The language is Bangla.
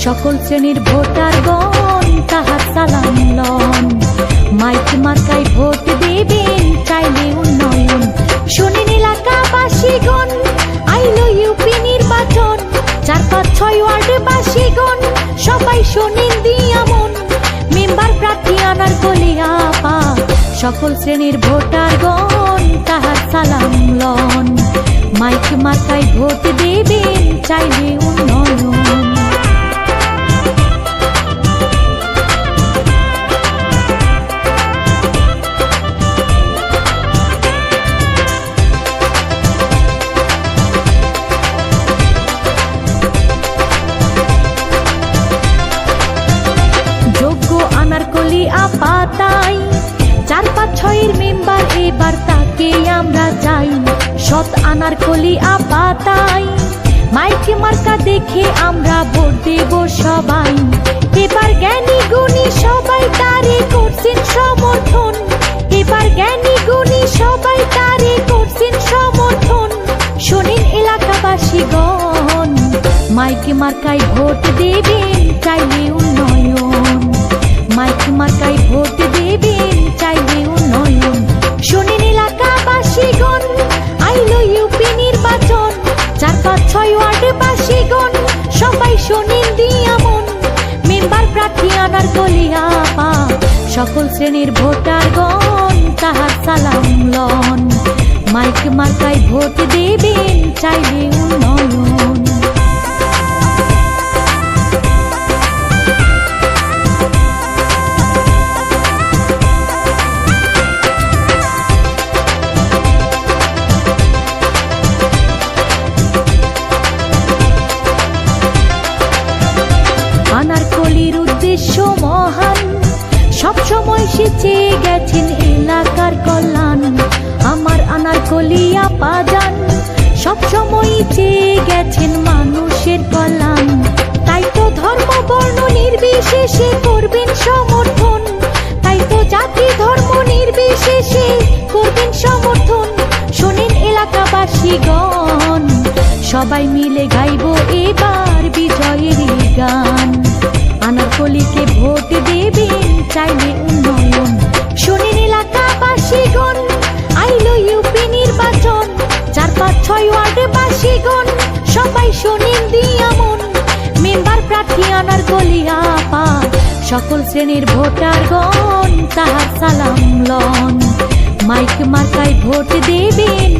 সকল শ্রেণীর ভোটারগণ তাহার সালাম লন। মাইক মার্কায় ভোট দেবেন চাইলে উন্নয়ন। শোনেন এলাকাবাসীগণ, আইলো ইউপি নির্বাচন। 4-5-6 ওয়ার্ডবাসীগণ সবাই শোনেন দিয়া মন। মেম্বার প্রার্থী আনার কলিয়া পা, সকল শ্রেণীর ভোটারগণ তাহার সালাম লন। মাইক মার্কায় ভোট দেবেন চাইলে উন্নয়ন। যোগ্য আনারকলি আপা তাই, 4-5-6 মেম্বার এবার তাকে আমরা চাই। সৎ আনারকলি আপা তাই, মাইক মার্কা দেখে আমরা ভোট দেব সবাই। এবার জ্ঞানী গুণী সবাই তারে করছেন সমর্থন। এবার জ্ঞানী গুণী সবাই তারে করছেন সমর্থন। শোনেন এলাকাবাসীগণ, মাইক মার্কায় ভোট দেবেন চাইলে উন্নয়ন। মাইক মার্কায় ভোট দেবেন চাইলে উন্নয়ন। শোনেন এলাকাবাসীগণ, আইলো ইউপি নির্বাচন। 4-5-6 ওয়ার্ডবাসীগণ সবাই শোনেন দিয়া মন। মেম্বার প্রার্থী আনার কলিয়া পা, সকল শ্রেণীর ভোটারগণ তাহার সালাম লন। মাইক মার্কায় ভোট দেবেন চাইলে উন্নয়ন। আনারকলির উদ্দেশ্য মহান, সবসময় সে চেয়ে গেছেন এলাকার কল্যাণ। আমার আনারকলি আপা যান, সবসময় চেয়ে গেছেন মানুষের কল্যাণ। তাই তো ধর্ম বর্ণ নির্বিশেষে করবেন সমর্থন। তাই তো জাতি ধর্ম নির্বিশেষে করবেন সমর্থন। শোনেন এলাকাবাসীগণ, সবাই মিলে গাইব এবার বিজয়ের গান। আনারকলিকে ভোট দেবেন চাইলে উন্নয়ন। শোনেন এলাকাবাসীগণ, আইলো ইউপি নির্বাচন। 4-5-6 ওয়ার্ডবাসীগণ সবাই শোনেন দিয়া মন। মেম্বার প্রার্থী আনারকলি আপা, সকল শ্রেণীর ভোটারগণ তাহার সালাম লন। মাইক মার্কায় ভোট দেবেন